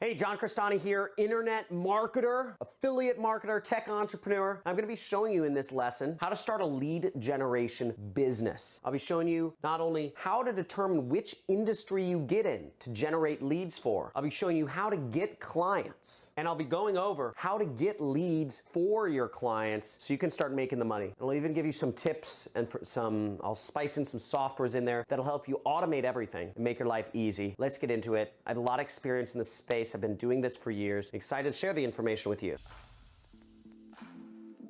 Hey, John Crestani here, internet marketer, affiliate marketer, tech entrepreneur. I'm going to be showing you in this lesson how to start a lead generation business. I'll be showing you not only how to determine which industry you get in to generate leads for, I'll be showing you how to get clients, and I'll be going over how to get leads for your clients so you can start making the money. And I'll even give you some tips and I'll spice in some softwares in there that'll help you automate everything and make your life easy. Let's get into it. I have a lot of experience in this space. I've been doing this for years. Excited to share the information with you.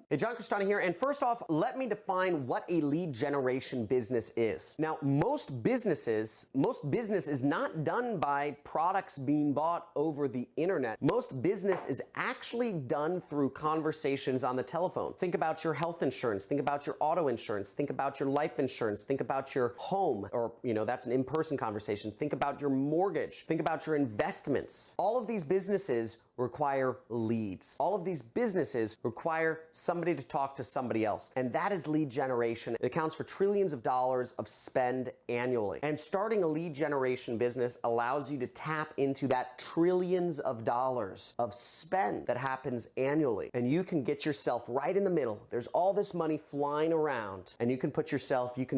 Hey, John Crestani here, and first off, let me define what a lead generation business is. Now, most business is not done by products being bought over the internet. Most business is actually done through conversations on the telephone. Think about your health insurance, think about your auto insurance, think about your life insurance, think about your home, or that's an in-person conversation. Think about your mortgage, think about your investments. All of these businesses require leads. All of these businesses require somebody to talk to somebody else. And that is lead generation. It accounts for trillions of dollars of spend annually. And starting a lead generation business allows you to tap into that trillions of dollars of spend that happens annually. And you can get yourself right in the middle. There's all this money flying around, and you can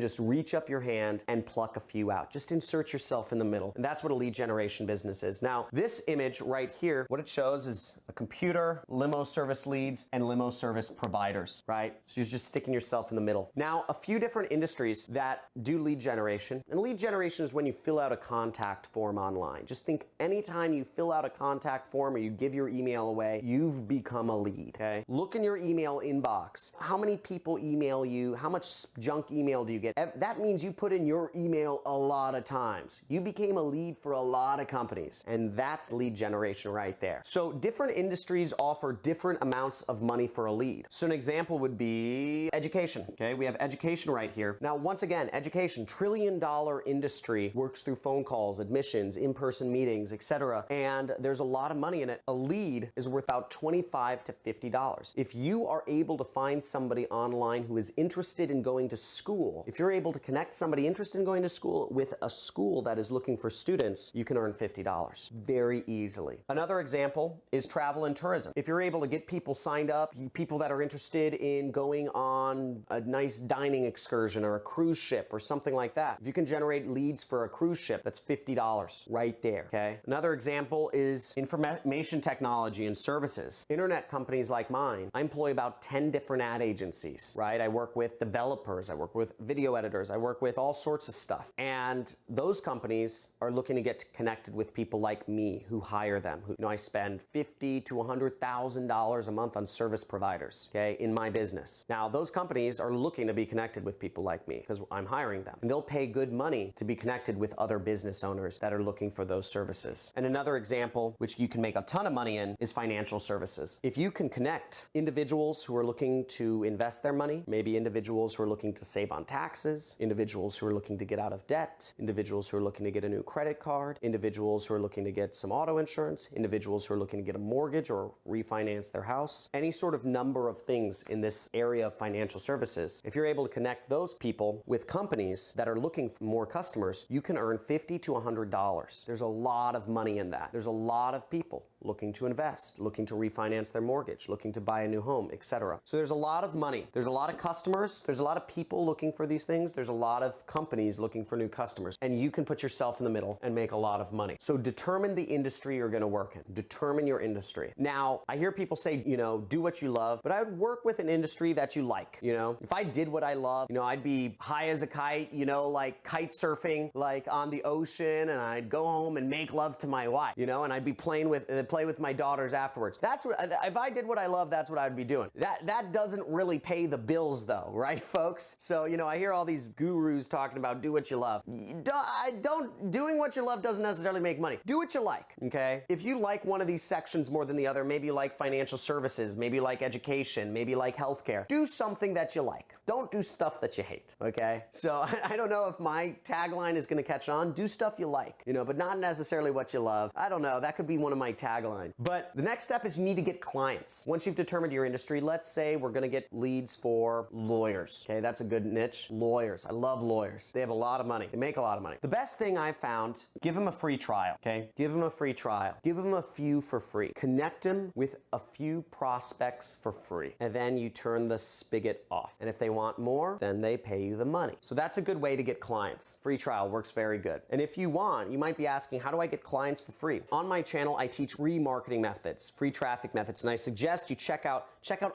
just reach up your hand and pluck a few out. Just insert yourself in the middle. And that's what a lead generation business is. Now, this image right here, what it shows is a computer, limo service leads, and limo service providers, right? So you're just sticking yourself in the middle. Now, a few different industries that do lead generation, and lead generation is when you fill out a contact form online. Just think anytime you fill out a contact form or you give your email away, you've become a lead, okay? Look in your email inbox. How many people email you? How much junk email do you get? That means you put in your email a lot of times. You became a lead for a lot of companies, and that's lead generation right there. So different industries offer different amounts of money for a lead. So an example would be education. Okay, we have education right here. Now, once again, education, trillion-dollar industry, works through phone calls, admissions, in-person meetings, etc. And there's a lot of money in it. A lead is worth about $25 to $50. If you are able to find somebody online who is interested in going to school, if you're able to connect somebody interested in going to school with a school that is looking for students, you can earn $50 very easily. Another example is travel and tourism. If you're able to get people signed up, people that are interested in going on a nice dining excursion or a cruise ship or something like that, if you can generate leads for a cruise ship, that's $50 right there, okay? Another example is information technology and services. Internet companies like mine, I employ about 10 different ad agencies, right? I work with developers, I work with video editors, I work with all sorts of stuff. And those companies are looking to get connected with people like me who hire them, who, I spend $50,000 to $100,000 a month on service providers, okay, in my business. Now, those companies are looking to be connected with people like me because I'm hiring them. And they'll pay good money to be connected with other business owners that are looking for those services. And another example, which you can make a ton of money in, is financial services. If you can connect individuals who are looking to invest their money, maybe individuals who are looking to save on taxes, individuals who are looking to get out of debt, individuals who are looking to get a new credit card, individuals who are looking to get some auto insurance, individuals who are looking to get a mortgage or refinance their house, any sort of number of things in this area of financial services. If you're able to connect those people with companies that are looking for more customers, you can earn $50 to $100. There's a lot of money in that. There's a lot of people looking to invest, looking to refinance their mortgage, looking to buy a new home, etc. So there's a lot of money. There's a lot of customers. There's a lot of people looking for these things. There's a lot of companies looking for new customers. And you can put yourself in the middle and make a lot of money. So determine the industry you're going to work in. Determine your industry. Now, I hear people say, do what you love, but I would work with an industry that you like. If I did what I love, I'd be high as a kite, like kite surfing, like on the ocean, and I'd go home and make love to my wife, and I'd be play with my daughters afterwards. That's what, if I did what I love, that's what I'd be doing. That doesn't really pay the bills though, right, folks? So, I hear all these gurus talking about do what you love. Doing what you love doesn't necessarily make money. Do what you like, okay? If you like one of these these sections more than the other. Maybe you like financial services, maybe you like education, maybe you like healthcare. Do something that you like. Don't do stuff that you hate, okay? So I don't know if my tagline is gonna catch on. Do stuff you like, you know, but not necessarily what you love. I don't know, that could be one of my taglines. But the next step is you need to get clients. Once you've determined your industry, let's say we're gonna get leads for lawyers, okay? That's a good niche. Lawyers, I love lawyers. They have a lot of money, they make a lot of money. The best thing I've found, give them a free trial, okay? Give them a free trial. Give them a few for free. Connect them with a few prospects for free. And then you turn the spigot off. And if they want more, then they pay you the money. So that's a good way to get clients. Free trial works very good. And if you want, you might be asking, how do I get clients for free? On my channel, I teach free marketing methods, free traffic methods, and I suggest you check out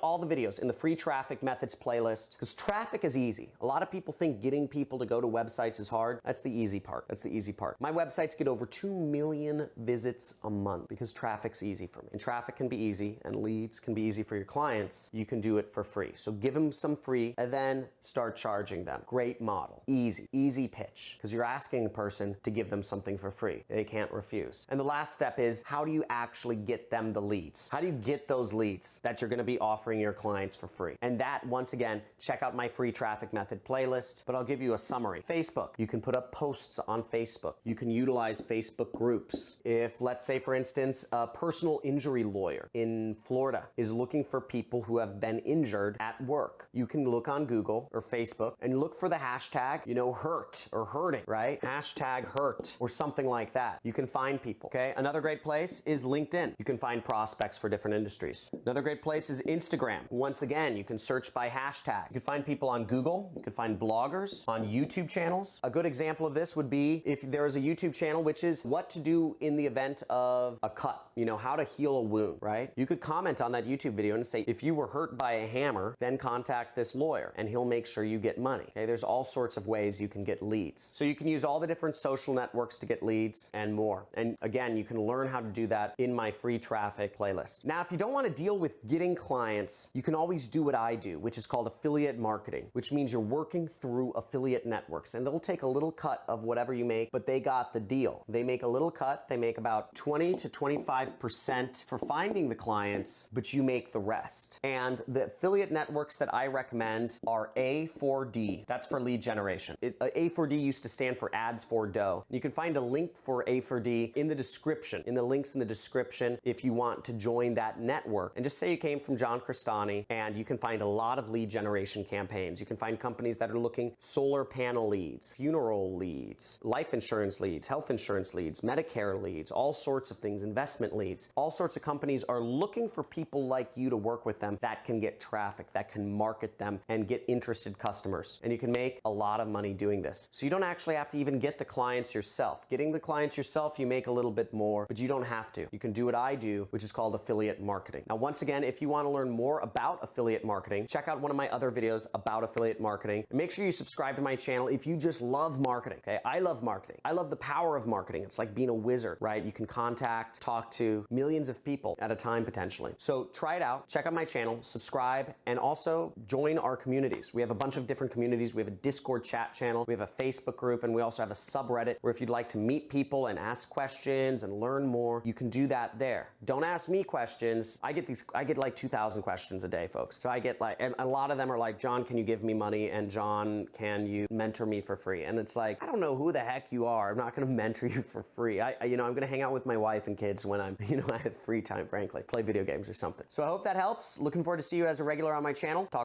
all the videos in the free traffic methods playlist, because traffic is easy. A lot of people think getting people to go to websites is hard. That's the easy part. That's the easy part. My websites get over 2 million visits a month because traffic's easy for me. And traffic can be easy, and leads can be easy for your clients. You can do it for free. So give them some free and then start charging them. Great model. Easy pitch, because you're asking a person to give them something for free. They can't refuse. And the last step is, how do you actually get them the leads? How do you get those leads that you're gonna be offering your clients for free? And that, once again, check out my free traffic method playlist, but I'll give you a summary. Facebook, you can put up posts on Facebook. You can utilize Facebook groups. If, let's say for instance, a personal injury lawyer in Florida is looking for people who have been injured at work, you can look on Google or Facebook and look for the hashtag, you know, hurt or hurting, right? Hashtag hurt or something like that. You can find people, okay? Another great place is LinkedIn. You can find prospects for different industries. Another great place is Instagram. Once again, you can search by hashtag. You can find people on Google. You can find bloggers on YouTube channels. A good example of this would be if there is a YouTube channel which is what to do in the event of a cut, you know, how to heal a wound, right? You could comment on that YouTube video and say, if you were hurt by a hammer, then contact this lawyer and he'll make sure you get money. Okay, there's all sorts of ways you can get leads. So you can use all the different social networks to get leads and more. And again, you can learn how to do that in my free traffic playlist. Now, if you don't want to deal with getting clients, you can always do what I do, which is called affiliate marketing, which means you're working through affiliate networks, and they'll take a little cut of whatever you make, but they got the deal. They make a little cut. They make about 20 to 25% for finding the clients, but you make the rest. And the affiliate networks that I recommend are A4D. That's for lead generation. A4D used to stand for ads for dough. You can find a link for A4D in the description, in the links in the description if you want to join that network. And just say you came from John Crestani, and you can find a lot of lead generation campaigns. You can find companies that are looking solar panel leads, funeral leads, life insurance leads, health insurance leads, Medicare leads, all sorts of things, investment leads. All sorts of companies are looking for people like you to work with them that can get traffic, that can market them and get interested customers. And you can make a lot of money doing this. So you don't actually have to even get the clients yourself. Getting the clients yourself, you make a little bit more, but you don't have to. You can do what I do, which is called affiliate marketing. Now, once again, if you want to learn more about affiliate marketing, check out one of my other videos about affiliate marketing. And make sure you subscribe to my channel if you just love marketing, okay? I love marketing. I love the power of marketing. It's like being a wizard, right? You can contact, talk to millions of people at a time potentially. So try it out, check out my channel, subscribe, and also join our communities. We have a bunch of different communities. We have a Discord chat channel, we have a Facebook group, and we also have a subreddit where if you'd like to meet people and ask questions and learn more, you can do that there. Don't ask me questions. I get like 2,000 questions a day, folks. So I get like, and a lot of them are like, John, can you give me money? And John, can you mentor me for free? And it's like, I don't know who the heck you are. I'm not going to mentor you for free. I'm going to hang out with my wife and kids when I'm, I have free time, frankly, play video games or something. So I hope that helps. Looking forward to see you as a regular on my channel. Talk